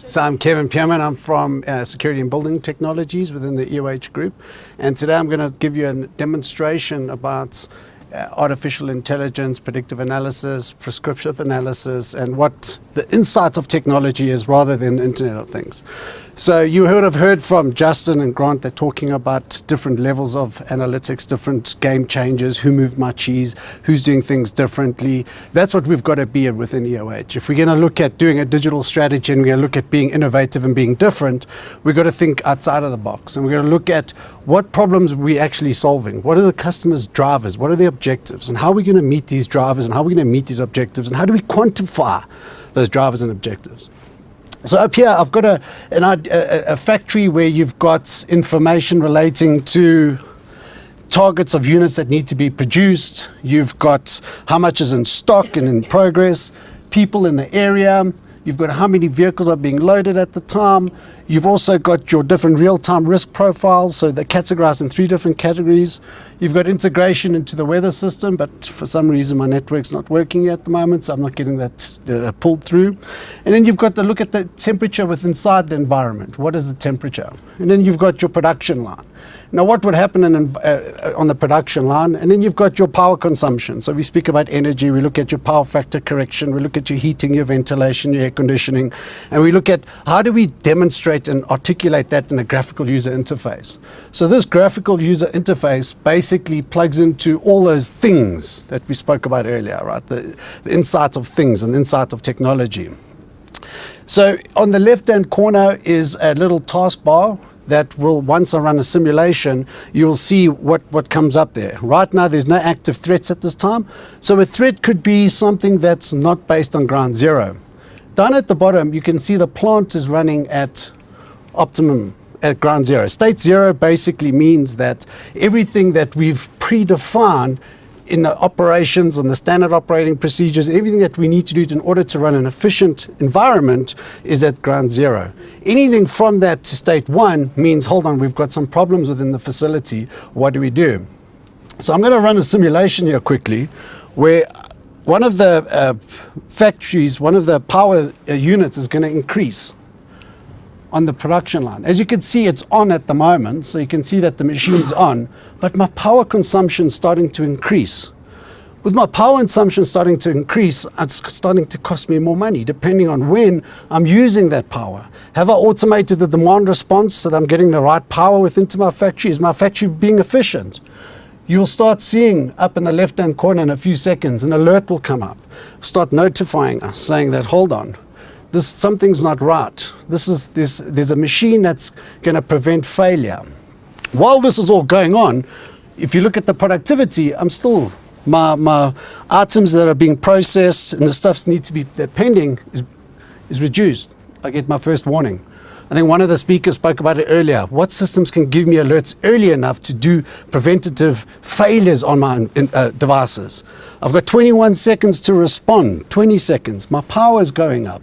So I'm Kevin Pierman. I'm from Security and Building Technologies within the EOH group. And today I'm going to give you a demonstration about artificial intelligence, predictive analysis, prescriptive analysis, and what the insight of technology is rather than Internet of Things. So you would have heard from Justin and Grant. They're talking about different levels of analytics, different game changers, who moved my cheese, who's doing things differently. That's what we've got to be within EOH. If we're going to look at doing a digital strategy and we're going to look at being innovative and being different, we've got to think outside of the box. And we're going to look at what problems are we actually solving? What are the customers' drivers? What are their objectives? And how are we going to meet these drivers? And how are we going to meet these objectives? And how do we quantify those drivers and objectives? So up here, I've got a factory where you've got information relating to targets of units that need to be produced. You've got how much is in stock and in progress, people in the area. You've got how many vehicles are being loaded at the time. You've also got your different real-time risk profiles, so they're categorized in 3 different categories. You've got integration into the weather system, but for some reason my network's not working at the moment, so I'm not getting that pulled through. And then you've got to look at the temperature within inside the environment. What is the temperature? And then you've got your production line. Now, what would happen on the production line? And then you've got your power consumption. So we speak about energy, we look at your power factor correction, we look at your heating, your ventilation, your air conditioning, and we look at how do we demonstrate and articulate that in a graphical user interface. So this graphical user interface basically plugs into all those things that we spoke about earlier, right? The insights of things and the insights of technology. So on the left-hand corner is a little taskbar that will, once I run a simulation, you'll see what comes up there. Right now, there's no active threats at this time. So a threat could be something that's not based on ground zero. Down at the bottom, you can see the plant is running at optimum at ground zero. State zero basically means that everything that we've predefined in the operations and the standard operating procedures, everything that we need to do in order to run an efficient environment is at ground zero. Anything from that to state 1 means, hold on, we've got some problems within the facility. What do we do? So I'm going to run a simulation here quickly where one of the factories, one of the power units is going to increase on the production line. As you can see, it's on at the moment, so you can see that the machine's on, but my power consumption is starting to increase. With my power consumption starting to increase, it's starting to cost me more money, depending on when I'm using that power. Have I automated the demand response so that I'm getting the right power within my factory? Is my factory being efficient? You'll start seeing up in the left-hand corner in a few seconds, an alert will come up, start notifying us, saying that, hold on, something's not right. There's a machine that's going to prevent failure. While this is all going on, if you look at the productivity, I'm still, my items that are being processed and the stuff need to be pending is reduced. I get my first warning. I think one of the speakers spoke about it earlier. What systems can give me alerts early enough to do preventative failures on my devices? I've got 21 seconds to respond, 20 seconds. My power is going up.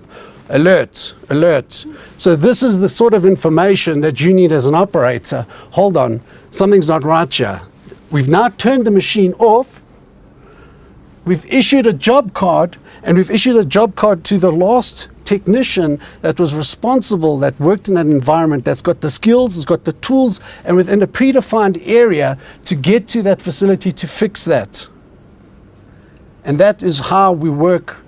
Alert, alert. So this is the sort of information that you need as an operator. Hold on, something's not right here. We've now turned the machine off. We've issued a job card, and we've issued a job card to the last technician that was responsible, that worked in that environment, that's got the skills, has got the tools, and within a predefined area to get to that facility to fix that. And that is how we work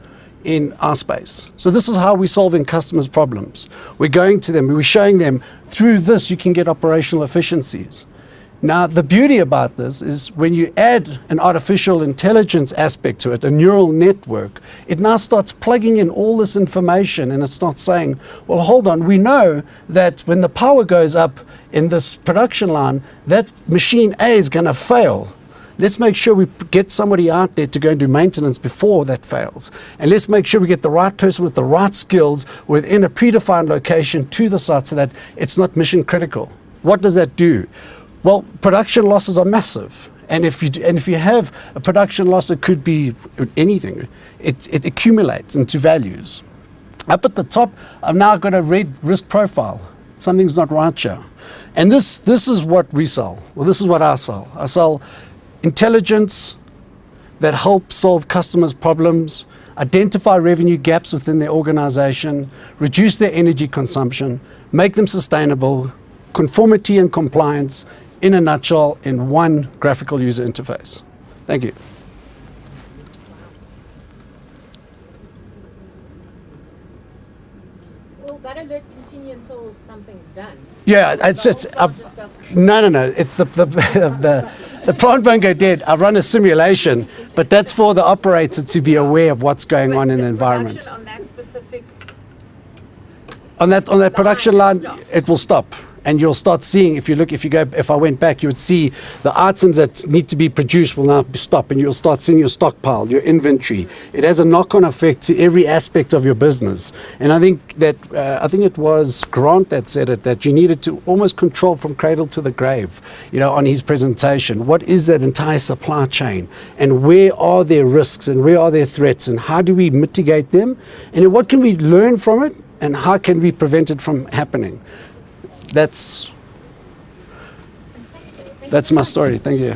in our space. So this is how we're solving customers' problems. We're going to them, we're showing them, through this you can get operational efficiencies. Now, the beauty about this is when you add an artificial intelligence aspect to it, a neural network, it now starts plugging in all this information, and it starts saying, well, hold on, we know that when the power goes up in this production line, that machine A is going to fail. Let's make sure we get somebody out there to go and do maintenance before that fails. And let's make sure we get the right person with the right skills within a predefined location to the site so that it's not mission critical. What does that do? Well, production losses are massive. And if you have a production loss, it could be anything. It accumulates into values. Up at the top, I've now got a red risk profile. Something's not right here. And this is what we sell. Well, this is what I sell. I sell intelligence that helps solve customers' problems. identify revenue gaps within their organization, reduce their energy consumption, make them sustainable, conformity and compliance, in a nutshell, in one graphical user interface. Thank you. Will that alert continue until something's done? Yeah, it's just no. It's the plant won't go dead. I've run a simulation, but that's for the operator to be aware of what's going on in the environment. On that specific On that production line, stop. it will stop. And you'll start seeing, if I went back, you would see the items that need to be produced will now stop, and you'll start seeing your stockpile, your inventory. It has a knock-on effect to every aspect of your business. And I think it was Grant that said it, that you needed to almost control from cradle to the grave, on his presentation. What is that entire supply chain? And where are there risks, and where are there threats, and how do we mitigate them? And what can we learn from it, and how can we prevent it from happening? That's my story. Thank you.